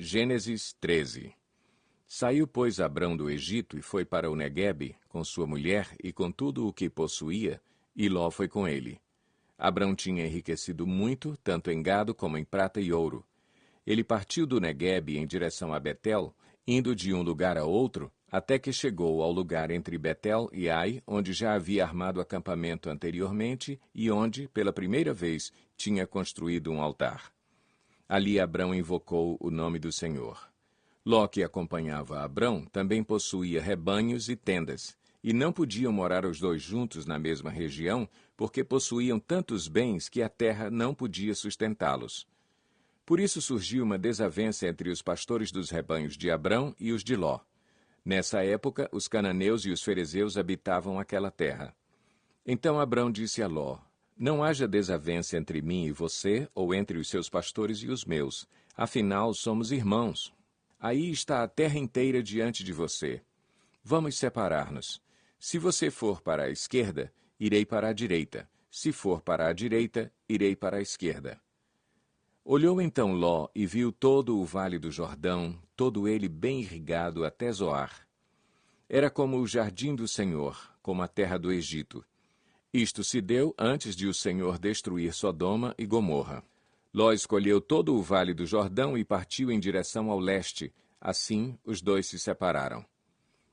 Gênesis 13. Saiu, pois, Abrão do Egito e foi para o Neguebe, com sua mulher e com tudo o que possuía, e Ló foi com ele. Abrão tinha enriquecido muito, tanto em gado como em prata e ouro. Ele partiu do Neguebe em direção a Betel, indo de um lugar a outro, até que chegou ao lugar entre Betel e Ai, onde já havia armado acampamento anteriormente e onde, pela primeira vez, tinha construído um altar. Ali Abrão invocou o nome do Senhor. Ló, que acompanhava Abrão, também possuía rebanhos e tendas, e não podiam morar os dois juntos na mesma região, porque possuíam tantos bens que a terra não podia sustentá-los. Por isso surgiu uma desavença entre os pastores dos rebanhos de Abrão e os de Ló. Nessa época, os cananeus e os ferezeus habitavam aquela terra. Então Abrão disse a Ló: Não haja desavença entre mim e você, ou entre os seus pastores e os meus. Afinal, somos irmãos. Aí está a terra inteira diante de você. Vamos separar-nos. Se você for para a esquerda, irei para a direita. Se for para a direita, irei para a esquerda. Olhou então Ló e viu todo o vale do Jordão, todo ele bem irrigado até Zoar. Era como o jardim do Senhor, como a terra do Egito. Isto se deu antes de o Senhor destruir Sodoma e Gomorra. Ló escolheu todo o vale do Jordão e partiu em direção ao leste. Assim, os dois se separaram.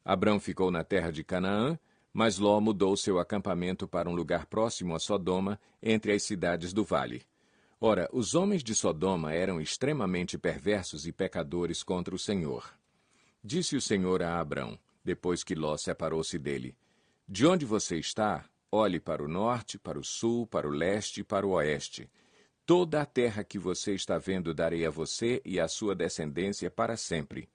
Abrão ficou na terra de Canaã, mas Ló mudou seu acampamento para um lugar próximo a Sodoma, entre as cidades do vale. Ora, os homens de Sodoma eram extremamente perversos e pecadores contra o Senhor. Disse o Senhor a Abrão, depois que Ló separou-se dele: De onde você está, olhe para o norte, para o sul, para o leste e para o oeste. Toda a terra que você está vendo darei a você e à sua descendência para sempre.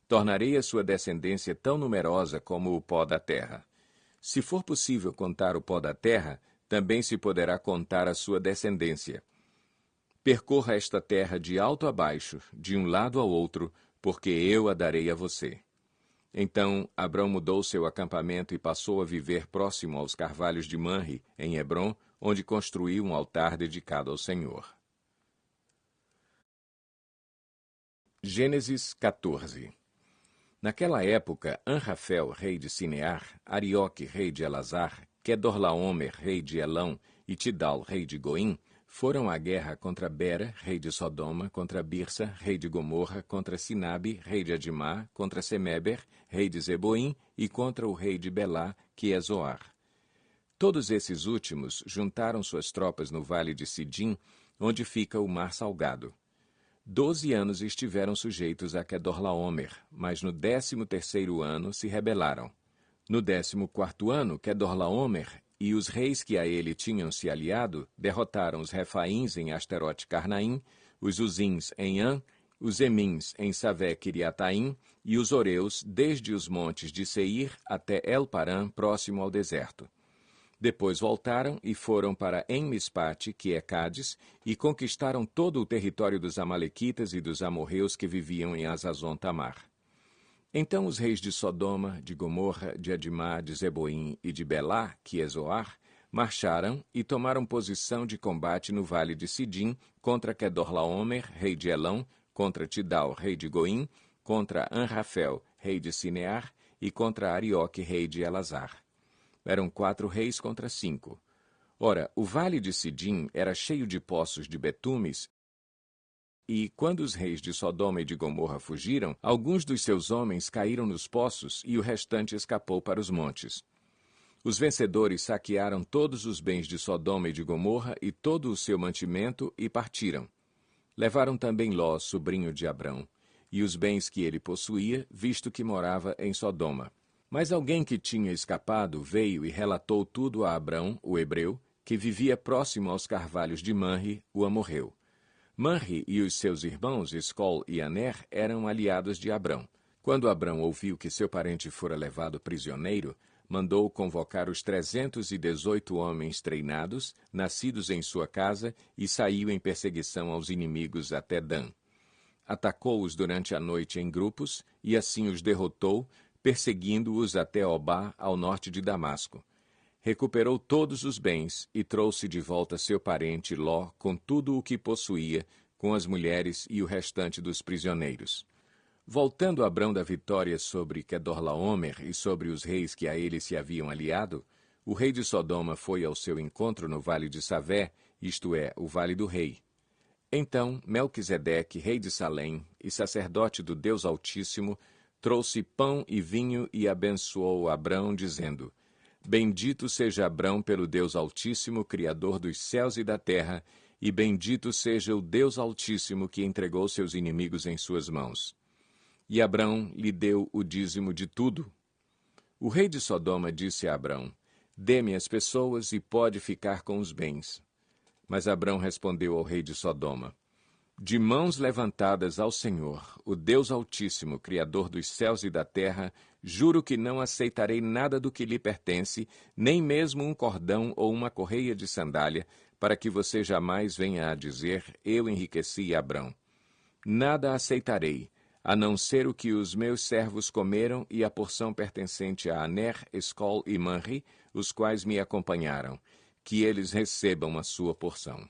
Tornarei a sua descendência tão numerosa como o pó da terra. Se for possível contar o pó da terra, também se poderá contar a sua descendência. Percorra esta terra de alto a baixo, de um lado ao outro, porque eu a darei a você. Então Abrão mudou seu acampamento e passou a viver próximo aos carvalhos de Manre, em Hebrom, onde construiu um altar dedicado ao Senhor. Gênesis 14. Naquela época, Anrafel, rei de Sinear, Arioque, rei de Elazar, Quedorlaomer, rei de Elão, e Tidal, rei de Goim, foram à guerra contra Bera, rei de Sodoma, contra Birsa, rei de Gomorra, contra Sinabe, rei de Adimá, contra Semeber, rei de Zeboim, e contra o rei de Belá, que é Zoar. Todos esses últimos juntaram suas tropas no vale de Sidim, onde fica o Mar Salgado. 12 anos estiveram sujeitos a Quedorlaomer, mas no 13º ano se rebelaram. No 14º ano, Quedorlaomer e os reis que a ele tinham se aliado derrotaram os Refaíns em Asterote-Carnaim, os Uzins em An, os Emins em Savé-Quiriataim e os Oreus desde os montes de Seir até El-Parã, próximo ao deserto. Depois voltaram e foram para En-Mispate, que é Cádiz, e conquistaram todo o território dos Amalequitas e dos amorreus que viviam em Azazon-Tamar. Então os reis de Sodoma, de Gomorra, de Adimá, de Zeboim e de Belá, que é Zoar, marcharam e tomaram posição de combate no vale de Sidim contra Quedorlaomer, rei de Elão, contra Tidal, rei de Goim, contra Anrafel, rei de Sinear, e contra Arioque, rei de Elazar. Eram 4 reis contra 5. Ora, o vale de Sidim era cheio de poços de betumes, e, quando os reis de Sodoma e de Gomorra fugiram, alguns dos seus homens caíram nos poços e o restante escapou para os montes. Os vencedores saquearam todos os bens de Sodoma e de Gomorra e todo o seu mantimento e partiram. Levaram também Ló, sobrinho de Abrão, e os bens que ele possuía, visto que morava em Sodoma. Mas alguém que tinha escapado veio e relatou tudo a Abrão, o hebreu, que vivia próximo aos carvalhos de Manre, o amorreu. Manre e os seus irmãos, Escol e Aner, eram aliados de Abrão. Quando Abrão ouviu que seu parente fora levado prisioneiro, mandou convocar os 318 homens treinados, nascidos em sua casa, e saiu em perseguição aos inimigos até Dan. Atacou-os durante a noite em grupos, e assim os derrotou, perseguindo-os até Obá, ao norte de Damasco. Recuperou todos os bens e trouxe de volta seu parente Ló com tudo o que possuía, com as mulheres e o restante dos prisioneiros. Voltando Abrão da vitória sobre Quedorlaomer e sobre os reis que a ele se haviam aliado, o rei de Sodoma foi ao seu encontro no vale de Savé, isto é, o vale do rei. Então Melquisedeque, rei de Salém e sacerdote do Deus Altíssimo, trouxe pão e vinho e abençoou Abrão, dizendo: Bendito seja Abrão pelo Deus Altíssimo, Criador dos céus e da terra, e bendito seja o Deus Altíssimo que entregou seus inimigos em suas mãos. E Abrão lhe deu o dízimo de tudo. O rei de Sodoma disse a Abrão: Dê-me as pessoas e pode ficar com os bens. Mas Abrão respondeu ao rei de Sodoma: De mãos levantadas ao Senhor, o Deus Altíssimo, Criador dos céus e da terra, juro que não aceitarei nada do que lhe pertence, nem mesmo um cordão ou uma correia de sandália, para que você jamais venha a dizer: Eu enriqueci Abrão. Nada aceitarei, a não ser o que os meus servos comeram e a porção pertencente a Aner, Escol e Manri, os quais me acompanharam, que eles recebam a sua porção.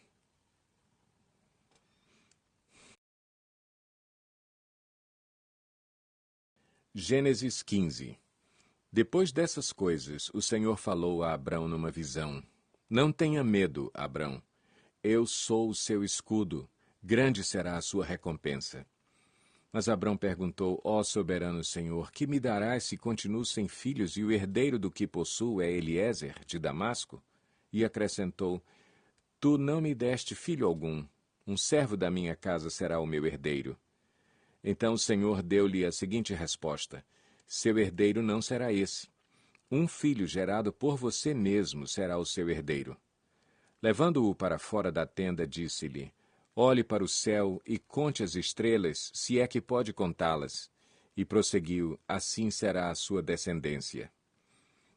Gênesis 15. Depois dessas coisas, o Senhor falou a Abrão numa visão: Não tenha medo, Abrão. Eu sou o seu escudo. Grande será a sua recompensa. Mas Abrão perguntou: Ó soberano Senhor, que me darás se continuo sem filhos e o herdeiro do que possuo é Eliezer, de Damasco? E acrescentou: Tu não me deste filho algum. Um servo da minha casa será o meu herdeiro. Então o Senhor deu-lhe a seguinte resposta: Seu herdeiro não será esse. Um filho gerado por você mesmo será o seu herdeiro. Levando-o para fora da tenda, disse-lhe: Olhe para o céu e conte as estrelas, se é que pode contá-las. E prosseguiu: Assim será a sua descendência.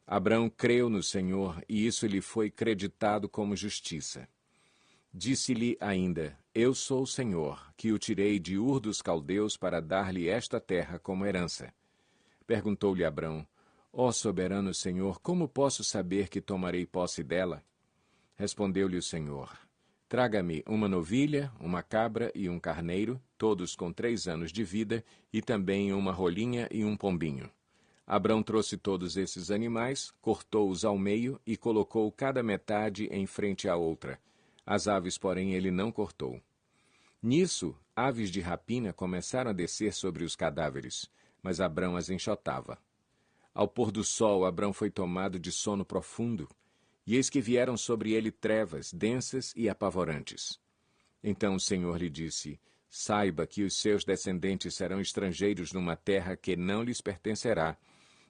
Abrão creu no Senhor, e isso lhe foi creditado como justiça. Disse-lhe ainda: Eu sou o Senhor, que o tirei de Ur dos Caldeus para dar-lhe esta terra como herança. Perguntou-lhe Abrão: Ó soberano Senhor, como posso saber que tomarei posse dela? Respondeu-lhe o Senhor: Traga-me uma novilha, uma cabra e um carneiro, todos com 3 anos de vida, e também uma rolinha e um pombinho. Abrão trouxe todos esses animais, cortou-os ao meio e colocou cada metade em frente à outra. As aves, porém, ele não cortou. Nisso, aves de rapina começaram a descer sobre os cadáveres, mas Abrão as enxotava. Ao pôr do sol, Abrão foi tomado de sono profundo, e eis que vieram sobre ele trevas densas e apavorantes. Então o Senhor lhe disse: Saiba que os seus descendentes serão estrangeiros numa terra que não lhes pertencerá,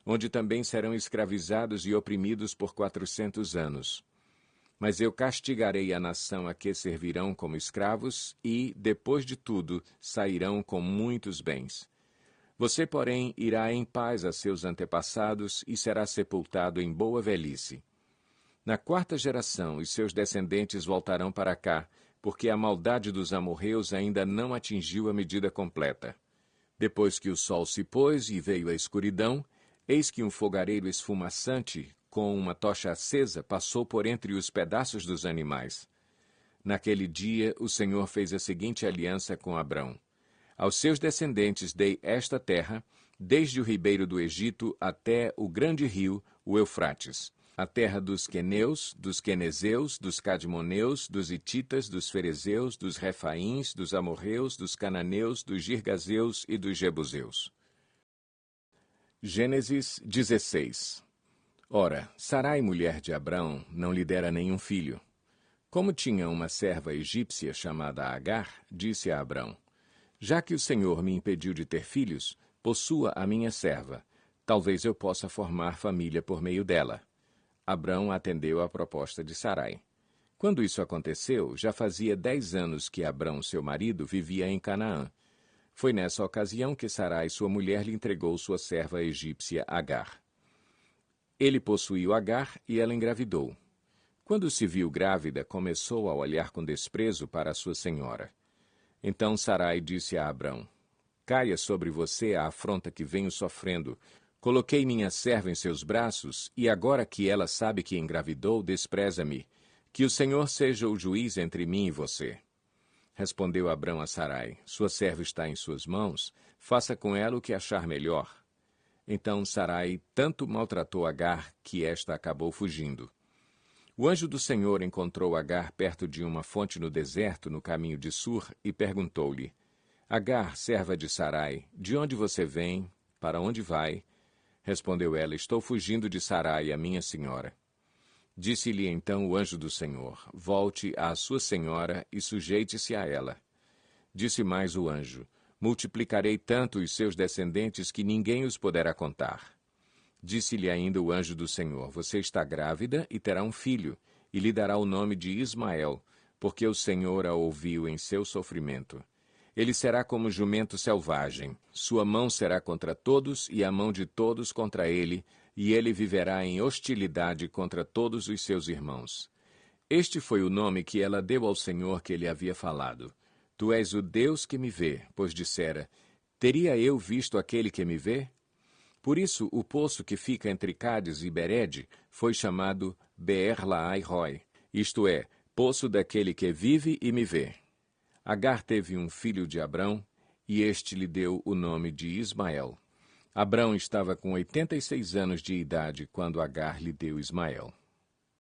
onde também serão escravizados e oprimidos por 400 anos. Mas eu castigarei a nação a que servirão como escravos e, depois de tudo, sairão com muitos bens. Você, porém, irá em paz a seus antepassados e será sepultado em boa velhice. Na 4ª geração, os seus descendentes voltarão para cá, porque a maldade dos amorreus ainda não atingiu a medida completa. Depois que o sol se pôs e veio a escuridão, eis que um fogareiro esfumaçante, com uma tocha acesa, passou por entre os pedaços dos animais. Naquele dia, o Senhor fez a seguinte aliança com Abrão: Aos seus descendentes dei esta terra, desde o ribeiro do Egito até o grande rio, o Eufrates, a terra dos queneus, dos quenezeus, dos cadmoneus, dos hititas, dos ferezeus, dos refaíns, dos amorreus, dos cananeus, dos girgazeus e dos jebuseus. Gênesis 16. Ora, Sarai, mulher de Abrão, não lhe dera nenhum filho. Como tinha uma serva egípcia chamada Agar, disse a Abrão: Já que o Senhor me impediu de ter filhos, possua a minha serva. Talvez eu possa formar família por meio dela. Abrão atendeu à proposta de Sarai. Quando isso aconteceu, já fazia 10 anos que Abrão, seu marido, vivia em Canaã. Foi nessa ocasião que Sarai, sua mulher, lhe entregou sua serva egípcia Agar. Ele possuiu Agar e ela engravidou. Quando se viu grávida, começou a olhar com desprezo para a sua senhora. Então Sarai disse a Abrão: Caia sobre você a afronta que venho sofrendo. Coloquei minha serva em seus braços, e agora que ela sabe que engravidou, despreza-me. Que o Senhor seja o juiz entre mim e você. Respondeu Abrão a Sarai: Sua serva está em suas mãos, faça com ela o que achar melhor. Então Sarai tanto maltratou Agar que esta acabou fugindo. O anjo do Senhor encontrou Agar perto de uma fonte no deserto, no caminho de Sur, e perguntou-lhe: Agar, serva de Sarai, de onde você vem? Para onde vai? Respondeu ela: Estou fugindo de Sarai, a minha senhora. Disse-lhe então o anjo do Senhor: Volte à sua senhora e sujeite-se a ela. Disse mais o anjo: Multiplicarei tanto os seus descendentes que ninguém os poderá contar. Disse-lhe ainda o anjo do Senhor: Você está grávida e terá um filho, e lhe dará o nome de Ismael, porque o Senhor a ouviu em seu sofrimento. Ele será como jumento selvagem. Sua mão será contra todos e a mão de todos contra ele, e ele viverá em hostilidade contra todos os seus irmãos. Este foi o nome que ela deu ao Senhor que ele havia falado. Tu és o Deus que me vê, pois dissera: Teria eu visto aquele que me vê? Por isso, o poço que fica entre Cádiz e Berede foi chamado Beer-Lahai-Roi, isto é, poço daquele que vive e me vê. Agar teve um filho de Abrão, e este lhe deu o nome de Ismael. Abrão estava com 86 anos de idade quando Agar lhe deu Ismael.